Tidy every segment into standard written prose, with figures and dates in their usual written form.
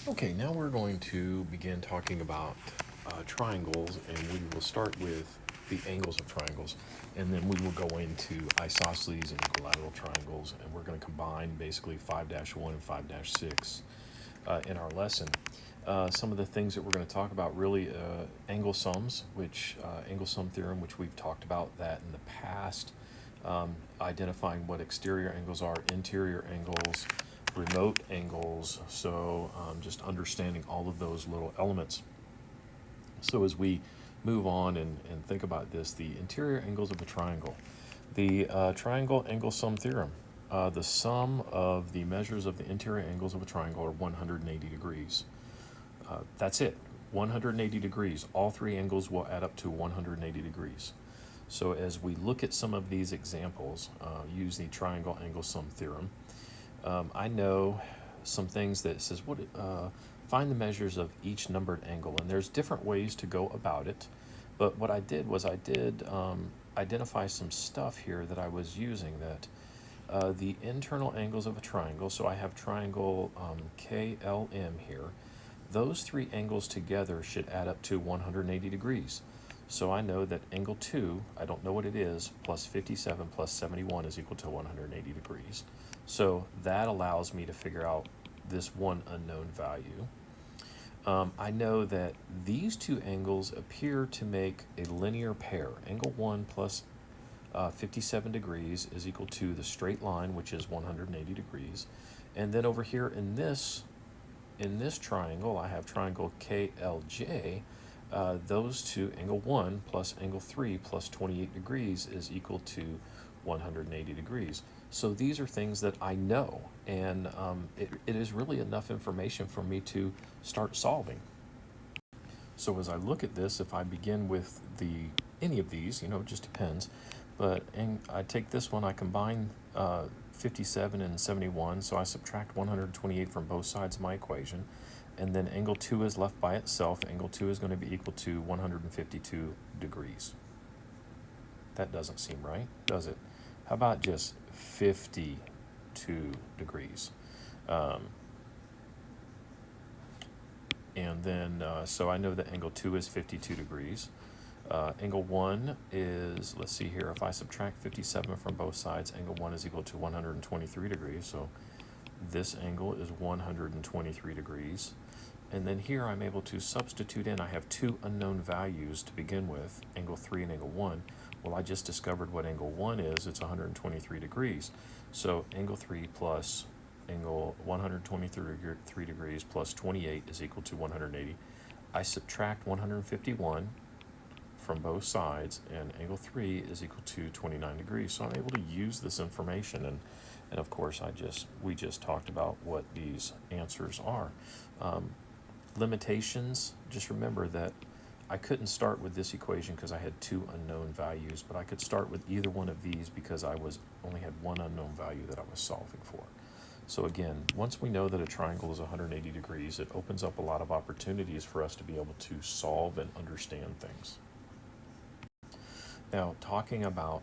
Okay, now we're going to begin talking about triangles, and we will start with the angles of triangles, and then we will go into isosceles and equilateral triangles, and we're going to combine basically 5-1 and 5-6 in our lesson. Some of the things that we're going to talk about really angle sums, which angle sum theorem, which we've talked about that in the past, identifying what exterior angles are, interior angles, remote angles, so just understanding all of those little elements. So as we move on and think about this, the interior angles of a triangle, the triangle angle sum theorem, the sum of the measures of the interior angles of a triangle are 180 degrees. That's it, 180 degrees. All three angles will add up to 180 degrees. So as we look at some of these examples, use the triangle angle sum theorem, I know some things that says find the measures of each numbered angle, and there's different ways to go about it. But what I did was I did identify some stuff here that I was using that the internal angles of a triangle. So I have triangle KLM here. Those three angles together should add up to 180 degrees. So I know that angle 2, I don't know what it is, plus 57 plus 71 is equal to 180 degrees. So that allows me to figure out this one unknown value. I know that these two angles appear to make a linear pair. Angle 1 plus 57 degrees is equal to the straight line, which is 180 degrees. And then over here in this triangle, I have triangle KLJ. Those two, angle 1 plus angle 3 plus 28 degrees is equal to 180 degrees. So these are things that I know, and it is really enough information for me to start solving. So as I look at this, if I begin with any of these, it just depends, but I take this one, I combine 57 and 71, so I subtract 128 from both sides of my equation, and then angle 2 is left by itself. Angle 2 is going to be equal to 152 degrees. That doesn't seem right, does it? How about just 52 degrees? And then, so I know that angle 2 is 52 degrees. Angle 1 is, let's see here, if I subtract 57 from both sides, angle 1 is equal to 123 degrees. So this angle is 123 degrees. And then here I'm able to substitute in, I have two unknown values to begin with, angle 3 and angle 1. Well, I just discovered what angle 1 is. It's 123 degrees. So angle 3 plus angle 123 degrees plus 28 is equal to 180. I subtract 151 from both sides, and angle 3 is equal to 29 degrees. So I'm able to use this information, and of course we just talked about what these answers are. Limitations, just remember that I couldn't start with this equation because I had two unknown values, but I could start with either one of these because I only had one unknown value that I was solving for. So again, once we know that a triangle is 180 degrees, it opens up a lot of opportunities for us to be able to solve and understand things. Now, talking about,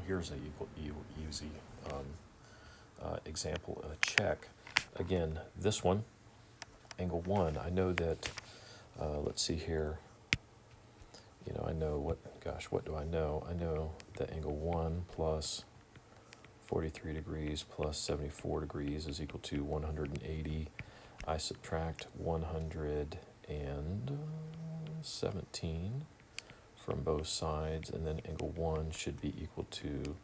here's an easy example, a check. Again, this one, angle 1, I know that, let's see here, I know what do I know? I know that angle 1 plus 43 degrees plus 74 degrees is equal to 180. I subtract 117 from both sides, and then angle 1 should be equal to,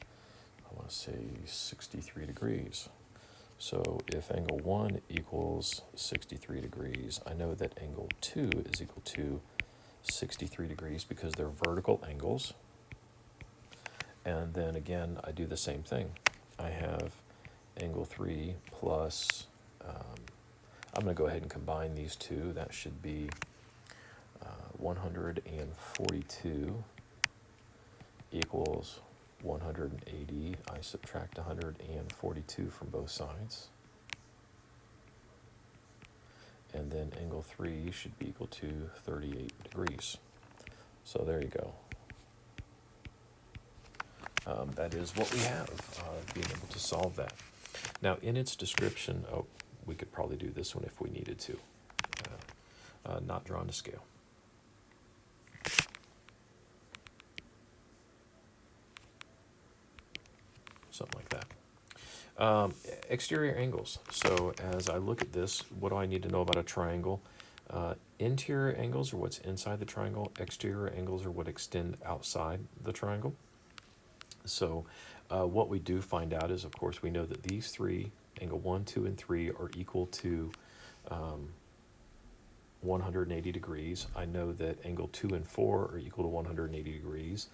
I want to say, 63 degrees. So if angle 1 equals 63 degrees, I know that angle 2 is equal to 63 degrees because they're vertical angles. And then again, I do the same thing. I have angle 3 plus, I'm going to go ahead and combine these two. That should be 142 equals 180. I subtract 142 from both sides. And then angle 3 should be equal to 38 degrees. So there you go. That is what we have, being able to solve that. Now, in its description, we could probably do this one if we needed to. Not drawn to scale. Something like that. Exterior angles. So as I look at this, what do I need to know about a triangle? Interior angles are what's inside the triangle. Exterior angles are what extend outside the triangle. So what we do find out is, of course, we know that these three, angle 1, 2, and 3, are equal to 180 degrees. I know that angle 2 and 4 are equal to 180 degrees.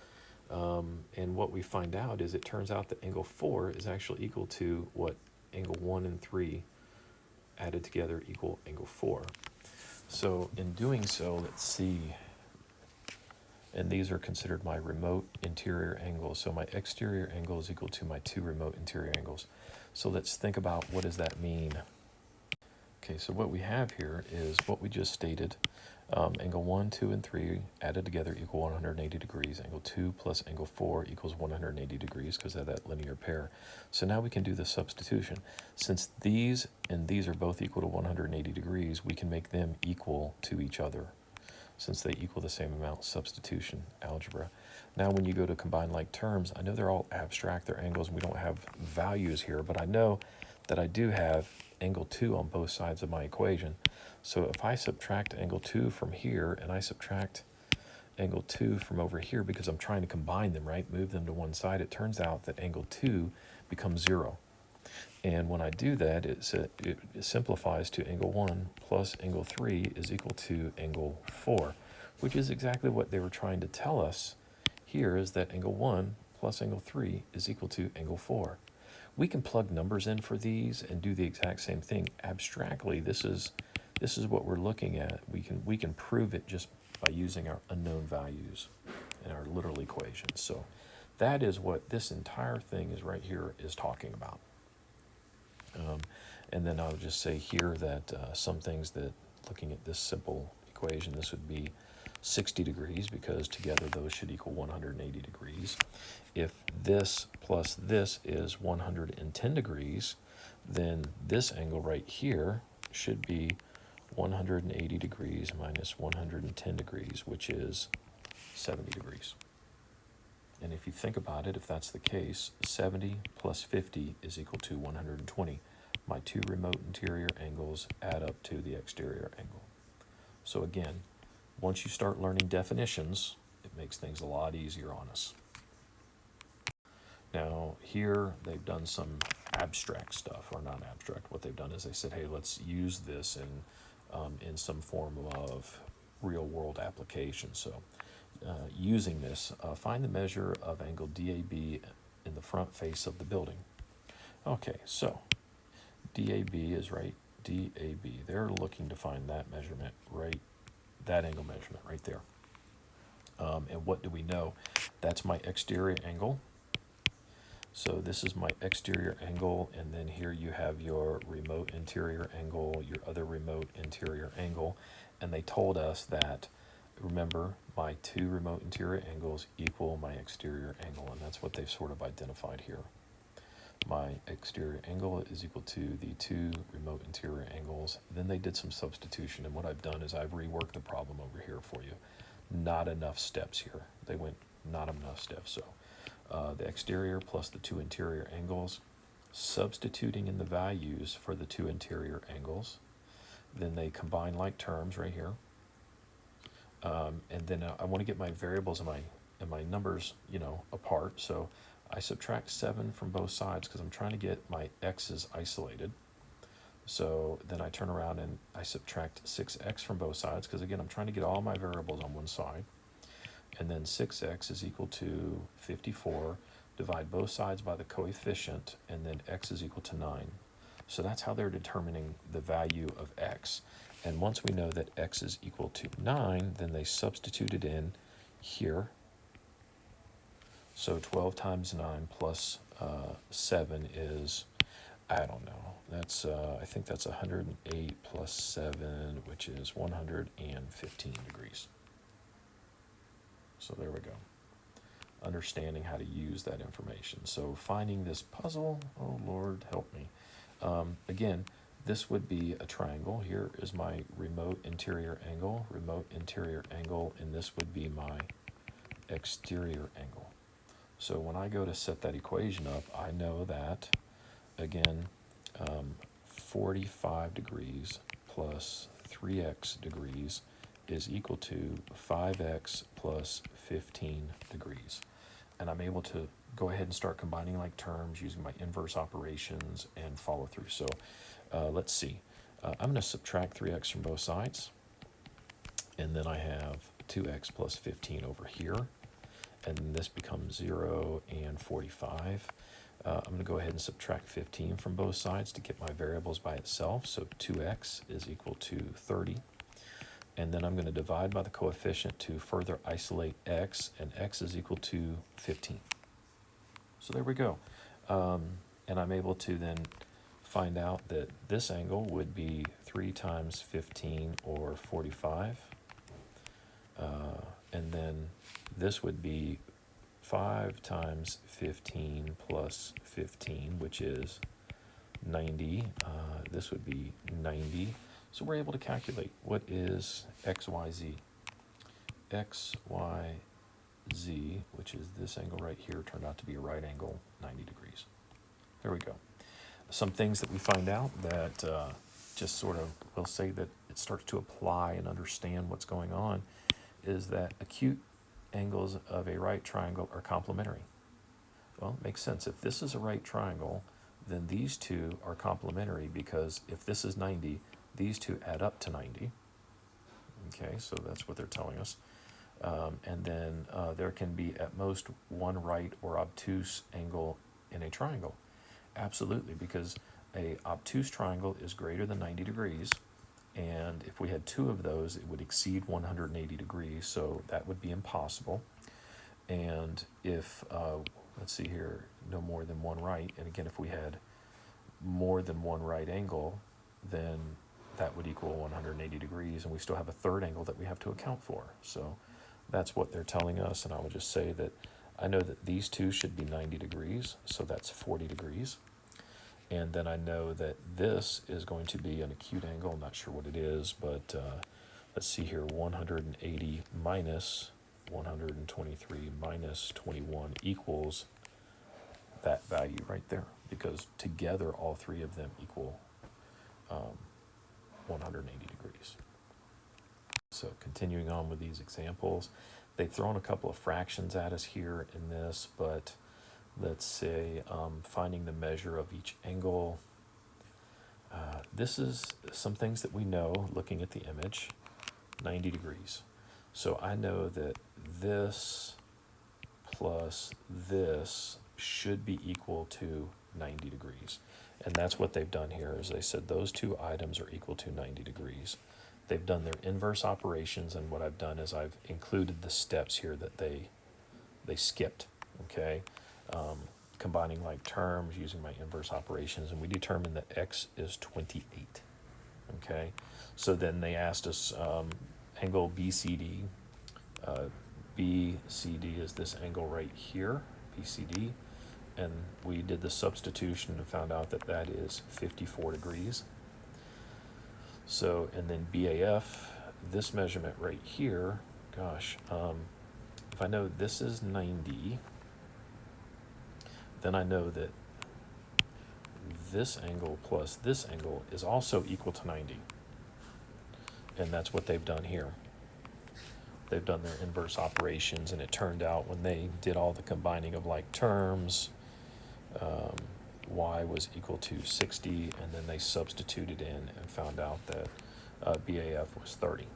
And what we find out is it turns out that angle 4 is actually equal to what angle 1 and 3 added together equal angle 4. So in doing so, let's see, and these are considered my remote interior angles. So my exterior angle is equal to my 2 remote interior angles. So let's think about what does that mean. Okay, so what we have here is what we just stated. Angle 1, 2, and 3 added together equal 180 degrees. Angle 2 plus angle 4 equals 180 degrees because of that linear pair. So now we can do the substitution. Since these and these are both equal to 180 degrees, we can make them equal to each other. Since they equal the same amount, substitution, algebra. Now when you go to combine like terms, I know they're all abstract, they're angles, and we don't have values here, but I know that I do have angle 2 on both sides of my equation. So if I subtract angle 2 from here, and I subtract angle 2 from over here, because I'm trying to combine them, right, move them to one side, it turns out that angle 2 becomes 0. And when I do that, it simplifies to angle 1 plus angle 3 is equal to angle 4, which is exactly what they were trying to tell us here, is that angle 1 plus angle 3 is equal to angle 4. We can plug numbers in for these and do the exact same thing. Abstractly, this is what we're looking at. We can prove it just by using our unknown values in our literal equations. So that is what this entire thing is right here is talking about. And then I'll just say here that some things that, looking at this simple equation, this would be 60 degrees because together those should equal 180 degrees. If this plus this is 110 degrees, then this angle right here should be 180 degrees minus 110 degrees, which is 70 degrees. And if you think about it, if that's the case, 70 plus 50 is equal to 120. My 2 remote interior angles add up to the exterior angle. So again, once you start learning definitions, it makes things a lot easier on us. Now here they've done some abstract stuff, or not abstract. What they've done is they said, hey, let's use this in some form of real world application. So using this, find the measure of angle DAB in the front face of the building. Okay, so DAB is right, DAB. They're looking to find that measurement, right, that angle measurement right there. And what do we know? That's my exterior angle. So this is my exterior angle, and then here you have your remote interior angle, your other remote interior angle, and they told us that, remember, my 2 remote interior angles equal my exterior angle, and that's what they've sort of identified here. My exterior angle is equal to the 2 remote interior angles. Then they did some substitution, and what I've done is I've reworked the problem over here for you. Not enough steps here. They went not enough steps. So the exterior plus the 2 interior angles, substituting in the values for the 2 interior angles. Then they combine like terms right here. And then I want to get my variables and my numbers, apart. So I subtract 7 from both sides because I'm trying to get my x's isolated. So then I turn around and I subtract 6x from both sides because, again, I'm trying to get all my variables on one side. And then 6x is equal to 54. Divide both sides by the coefficient, and then x is equal to 9. So that's how they're determining the value of x. And once we know that x is equal to 9, then they substitute it in here. So 12 times 9 plus 7 is, I don't know, that's I think that's 108 plus 7, which is 115 degrees. So there we go. Understanding how to use that information. So finding this puzzle, oh Lord, help me. Again, this would be a triangle. Here is my remote interior angle, and this would be my exterior angle. So when I go to set that equation up, I know that, again, 45 degrees plus 3x degrees is equal to 5x plus 15 degrees. And I'm able to go ahead and start combining like terms using my inverse operations and follow through. So let's see. I'm going to subtract 3x from both sides. And then I have 2x plus 15 over here. And this becomes 0 and 45. I'm going to go ahead and subtract 15 from both sides to get my variables by itself. So 2x is equal to 30. And then I'm going to divide by the coefficient to further isolate x, and x is equal to 15. So there we go. And I'm able to then find out that this angle would be 3 times 15, or 45. And then this would be 5 times 15 plus 15, which is 90. This would be 90. So we're able to calculate what is XYZ. XYZ, which is this angle right here, turned out to be a right angle, 90 degrees. There we go. Some things that we find out that just sort of will say that it starts to apply and understand what's going on is that acute angles of a right triangle are complementary. Well, it makes sense. If this is a right triangle, then these two are complementary, because if this is 90, these two add up to 90. Okay, so that's what they're telling us. And then there can be at most one right or obtuse angle in a triangle. Absolutely, because a obtuse triangle is greater than 90 degrees. And if we had two of those, it would exceed 180 degrees, so that would be impossible. And if, let's see here, no more than one right, and again, if we had more than one right angle, then that would equal 180 degrees, and we still have a third angle that we have to account for. So that's what they're telling us, and I will just say that I know that these two should be 90 degrees, so that's 40 degrees. And then I know that this is going to be an acute angle. I'm not sure what it is, but let's see here. 180 minus 123 minus 21 equals that value right there, because together all three of them equal 180 degrees. So continuing on with these examples, they've thrown a couple of fractions at us here in this, but let's say finding the measure of each angle. This is some things that we know looking at the image, 90 degrees. So I know that this plus this should be equal to 90 degrees. And that's what they've done here, is they said those two items are equal to 90 degrees. They've done their inverse operations, and what I've done is I've included the steps here that they skipped, okay? Combining like terms using my inverse operations, and we determined that x is 28, okay? So then they asked us angle BCD. BCD is this angle right here, BCD, and we did the substitution and found out that that is 54 degrees. So, and then BAF, this measurement right here, gosh, if I know this is 90, then I know that this angle plus this angle is also equal to 90. And that's what they've done here. They've done their inverse operations, and it turned out when they did all the combining of like terms, y was equal to 60, and then they substituted in and found out that BAF was 30.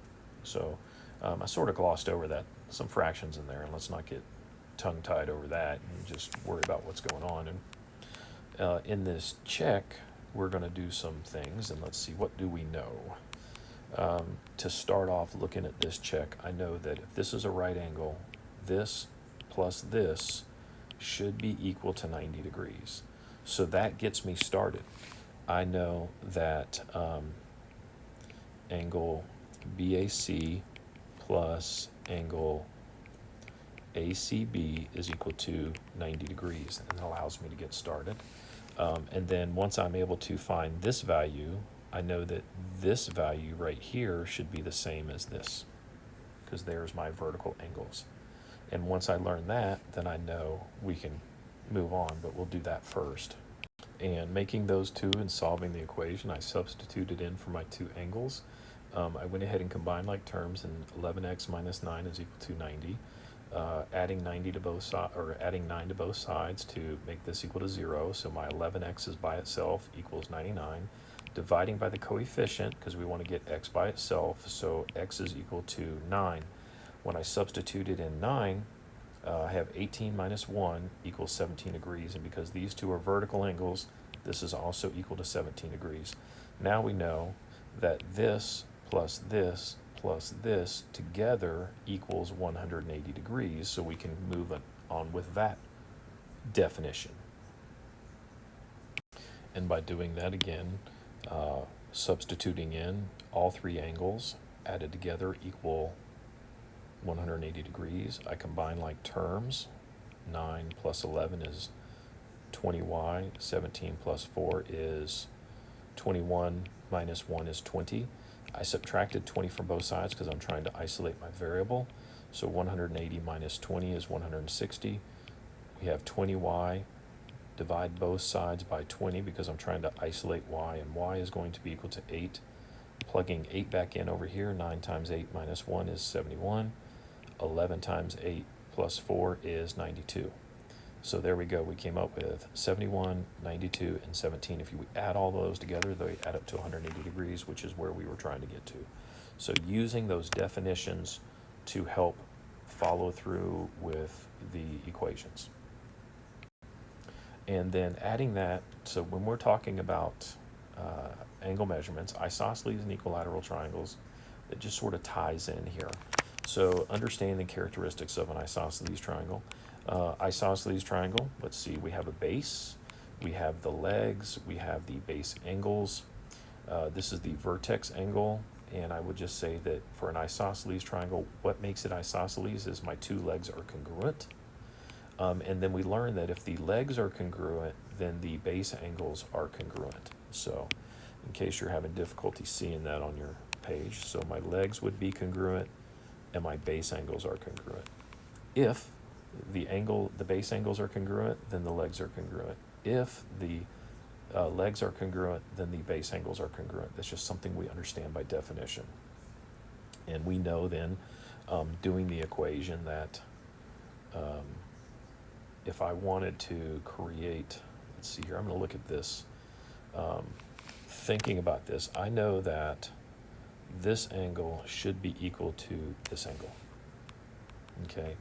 So I sort of glossed over that, some fractions in there, and let's not get tongue-tied over that and just worry about what's going on. And in this check, we're going to do some things, and let's see, what do we know? To start off looking at this check, I know that if this is a right angle, this plus this should be equal to 90 degrees. So that gets me started. I know that angle BAC plus angle ACB is equal to 90 degrees, and it allows me to get started. And then once I'm able to find this value, I know that this value right here should be the same as this, because there's my vertical angles. And once I learn that, then I know we can move on, but we'll do that first. And making those two and solving the equation, I substituted in for my two angles. I went ahead and combined like terms, and 11x minus 9 is equal to 90. Adding 90 to both sides, or adding 9 to both sides to make this equal to 0. So my 11x is by itself equals 99. Dividing by the coefficient, because we want to get x by itself, so x is equal to 9. When I substituted in 9, I have 18 minus 1 equals 17 degrees, and because these two are vertical angles, this is also equal to 17 degrees. Now we know that this plus this plus this together equals 180 degrees, so we can move on with that definition. And by doing that again, substituting in all three angles added together equal 180 degrees. I combine like terms. 9 plus 11 is 20y. 17 plus 4 is 21 minus 1 is 20. I subtracted 20 from both sides because I'm trying to isolate my variable. So 180 minus 20 is 160. We have 20y. Divide both sides by 20 because I'm trying to isolate y, and y is going to be equal to 8. Plugging 8 back in over here, 9 times 8 minus 1 is 71. 11 times 8 plus 4 is 92. So there we go. We came up with 71, 92, and 17. If you add all those together, they add up to 180 degrees, which is where we were trying to get to. So using those definitions to help follow through with the equations. And then adding that, so when we're talking about angle measurements, isosceles and equilateral triangles, it just sort of ties in here. So understanding the characteristics of an isosceles triangle. Isosceles triangle, let's see, we have a base, we have the legs, we have the base angles. This is the vertex angle, and I would just say that for an isosceles triangle, what makes it isosceles is my two legs are congruent. And then we learn that if the legs are congruent, then the base angles are congruent. So in case you're having difficulty seeing that on your page, so my legs would be congruent and my base angles are congruent. If the base angles are congruent, then the legs are congruent. If the legs are congruent, then the base angles are congruent. That's just something we understand by definition. And we know then, doing the equation, that if I wanted to create, let's see here, I'm going to look at this. Thinking about this, I know that this angle should be equal to this angle. Okay,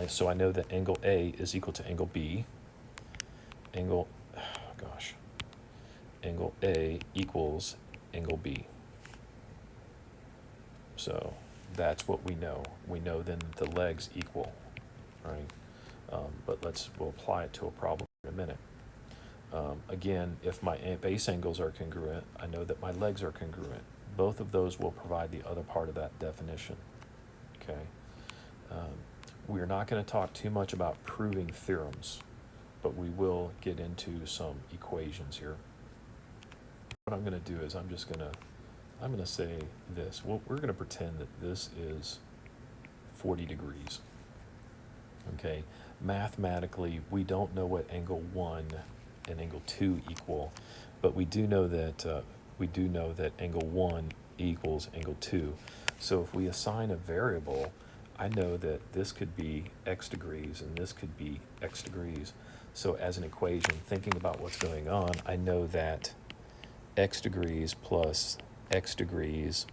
so I know that angle A is equal to angle B. Angle A equals angle B. So that's what we know. We know then the legs equal, right? But we'll apply it to a problem in a minute. Again, if my base angles are congruent, I know that my legs are congruent. Both of those will provide the other part of that definition. Okay. We're not going to talk too much about proving theorems, but we will get into some equations here. What I'm going to do is I'm going to say this. Well, we're going to pretend that this is 40 degrees. Okay. Mathematically, we don't know what angle 1 and angle 2 equal, but we do know that angle 1 equals angle 2. So if we assign a variable, I know that this could be x degrees and this could be x degrees. So as an equation, thinking about what's going on, I know that x degrees plus x degrees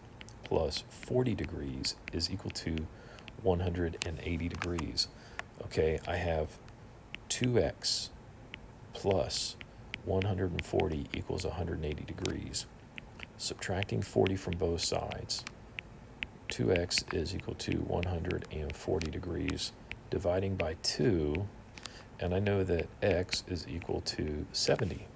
plus 40 degrees is equal to 180 degrees. Okay, I have 2x plus 140 equals 180 degrees. Subtracting 40 from both sides, 2x is equal to 140 degrees. Dividing by 2, and I know that x is equal to 70.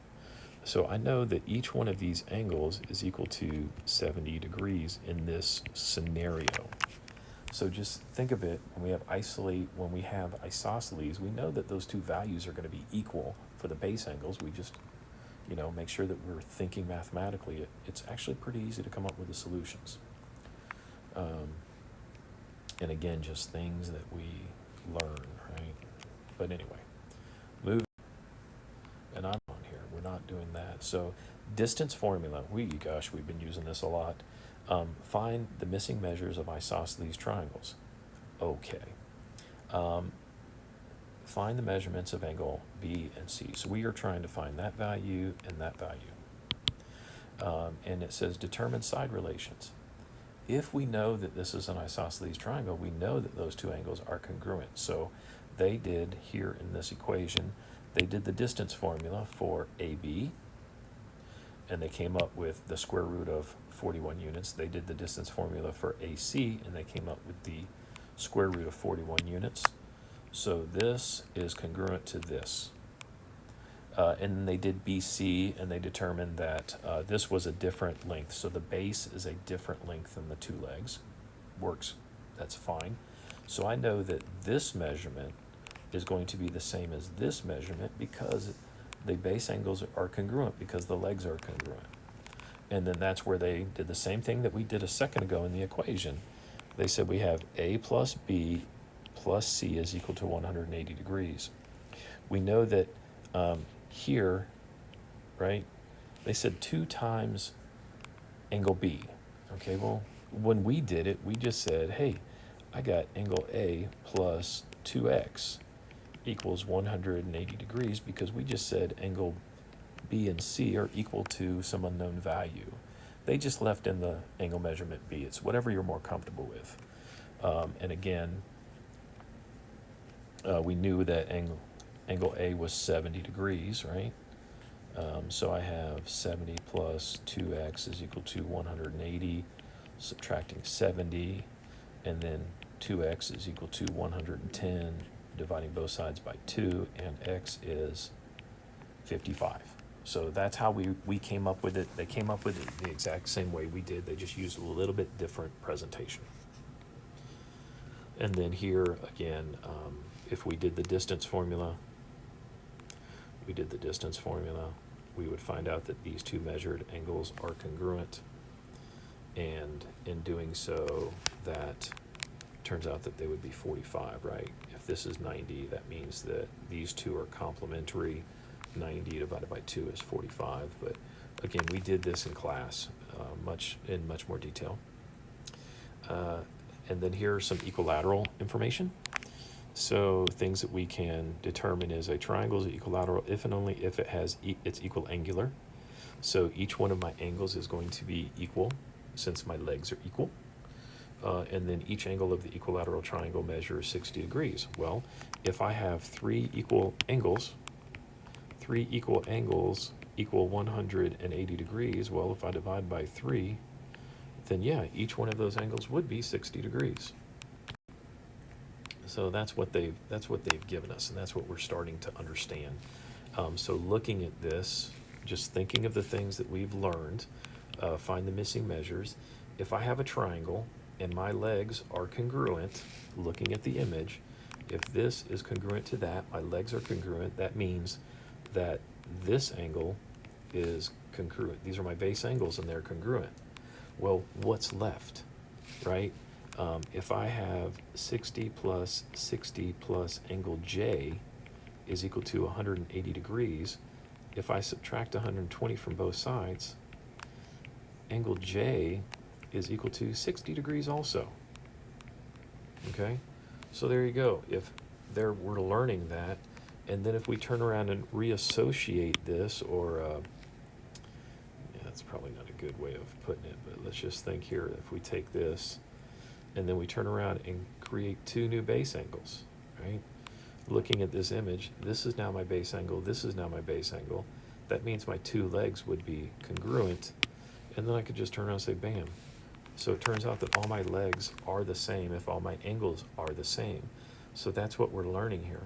So I know that each one of these angles is equal to 70 degrees in this scenario. So just think of it, when we have isosceles, we know that those two values are going to be equal for the base angles. We just make sure that we're thinking mathematically. It's actually pretty easy to come up with the solutions. And again, just things that we learn, right? But anyway, move. And I'm on here. We're not doing that. So distance formula. We've been using this a lot. Find the missing measures of isosceles triangles. Okay. Find the measurements of angle B and C. So we are trying to find that value and that value. And it says determine side relations. If we know that this is an isosceles triangle, we know that those two angles are congruent. So they did here in this equation, they did the distance formula for AB, and they came up with the square root of 41 units. They did the distance formula for AC, and they came up with the square root of 41 units. So this is congruent to this. And then they did BC, and they determined that this was a different length. So the base is a different length than the two legs. Works, that's fine. So I know that this measurement is going to be the same as this measurement because the base angles are congruent because the legs are congruent. And then that's where they did the same thing that we did a second ago in the equation. They said we have A plus B plus C is equal to 180 degrees. We know that here, right, they said 2 times angle B. Okay, well, when we did it, we just said, hey, I got angle A plus 2x equals 180 degrees because we just said angle B and C are equal to some unknown value. They just left in the angle measurement B. It's whatever you're more comfortable with. And again, we knew that angle A was 70 degrees, right? So I have 70 plus 2x is equal to 180, subtracting 70, and then 2x is equal to 110, dividing both sides by 2, and x is 55. So that's how we came up with it. They came up with it the exact same way we did. They just used a little bit different presentation. And then here, again, if we did the distance formula, we would find out that these two measured angles are congruent. And in doing so, that turns out that they would be 45, right? If this is 90, that means that these two are complementary. 90 divided by 2 is 45. But again, we did this in class in much more detail. And then here are some equilateral information. So things that we can determine is a triangle is equilateral if and only if it has it's equal angular. So each one of my angles is going to be equal since my legs are equal. And then each angle of the equilateral triangle measures 60 degrees. Well, if I have three equal angles equal 180 degrees, well, if I divide by 3, then yeah, each one of those angles would be 60 degrees. So that's what they've given us, and that's what we're starting to understand. So looking at this, just thinking of the things that we've learned, find the missing measures. If I have a triangle and my legs are congruent, looking at the image, if this is congruent to that, my legs are congruent, that means that this angle is congruent. These are my base angles and they're congruent. Well, what's left, right? If I have 60 plus angle J is equal to 180 degrees, if I subtract 120 from both sides, angle J is equal to 60 degrees also. Okay, so there you go. We're learning that, and then if we turn around and reassociate this, or that's probably not a good way of putting it, but let's just think here. If we take this, and then we turn around and create two new base angles, right? Looking at this image, this is now my base angle, this is now my base angle. That means my two legs would be congruent, and then I could just turn around and say, bam. So it turns out that all my legs are the same if all my angles are the same. So that's what we're learning here.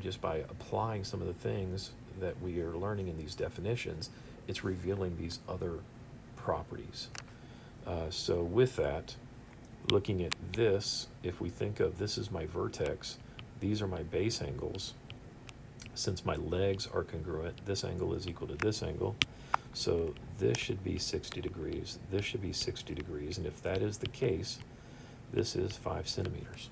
Just by applying some of the things that we are learning in these definitions, it's revealing these other properties. So with that, looking at this, if we think of this as my vertex, these are my base angles, since my legs are congruent, this angle is equal to this angle. So this should be 60 degrees, this should be 60 degrees, and if that is the case, this is 5 centimeters.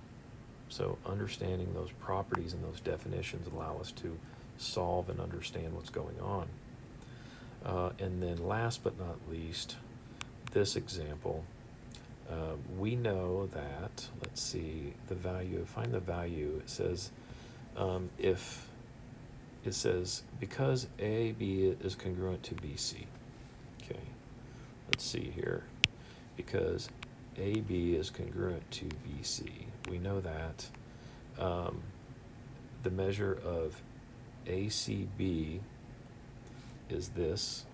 So understanding those properties and those definitions allow us to solve and understand what's going on. And then last but not least, this example, we know that, let's see, the value, find the value, it says if it says because AB is congruent to BC. Okay, let's see here. Because AB is congruent to BC, we know that the measure of ACB is this,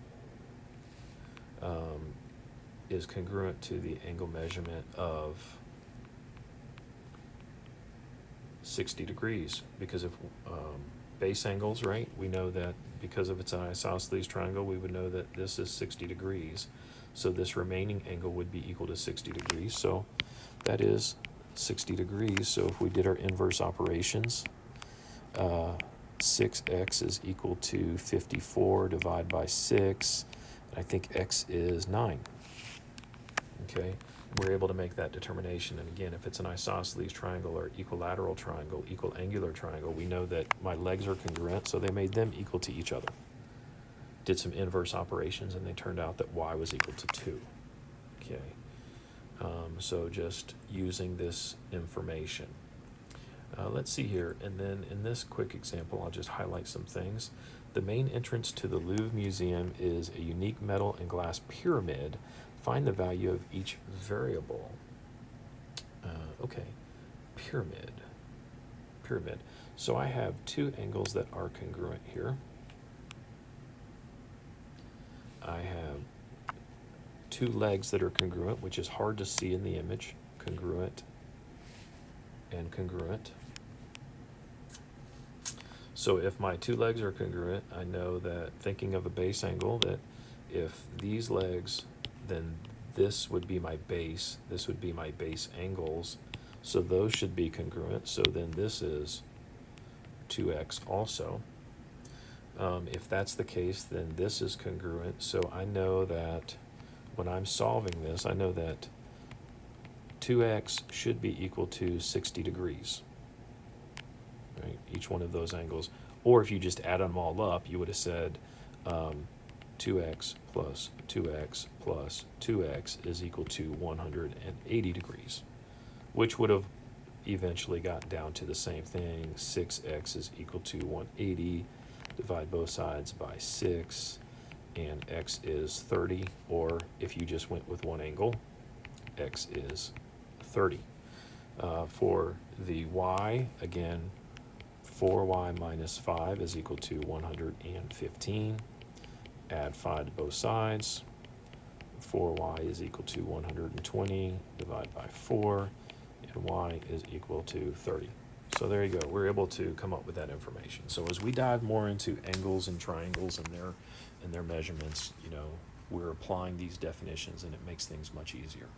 is congruent to the angle measurement of 60 degrees. Because if base angles, right, we know that because of it's an isosceles triangle, we would know that this is 60 degrees. So this remaining angle would be equal to 60 degrees. So that is 60 degrees. So if we did our inverse operations, 6x is equal to 54 divided by 6. I think x is 9. Okay, we're able to make that determination. And again, if it's an isosceles triangle or equilateral triangle, equal angular triangle, we know that my legs are congruent, so they made them equal to each other. Did some inverse operations, and they turned out that y was equal to 2. Okay, so just using this information. Let's see here, and then in this quick example, I'll just highlight some things. The main entrance to the Louvre Museum is a unique metal and glass pyramid. Find the value of each variable. Okay, pyramid. So I have two angles that are congruent here. I have two legs that are congruent, which is hard to see in the image. Congruent and congruent. So if my two legs are congruent, I know that, thinking of a base angle, that if these legs, then this would be my base, this would be my base angles, so those should be congruent. So then this is 2x also. If that's the case, then this is congruent. So I know that when I'm solving this, I know that 2x should be equal to 60 degrees. Right? Each one of those angles. Or if you just add them all up, you would have said 2x plus 2x plus 2x is equal to 180 degrees, which would have eventually gotten down to the same thing. 6x is equal to 180. Divide both sides by 6, and x is 30. Or if you just went with one angle, x is 30. For the y, again, 4y minus 5 is equal to 115. Add 5 to both sides. 4y is equal to 120. Divide by 4, and y is equal to 30. So there you go. We're able to come up with that information. So as we dive more into angles and triangles and their measurements, we're applying these definitions, and it makes things much easier.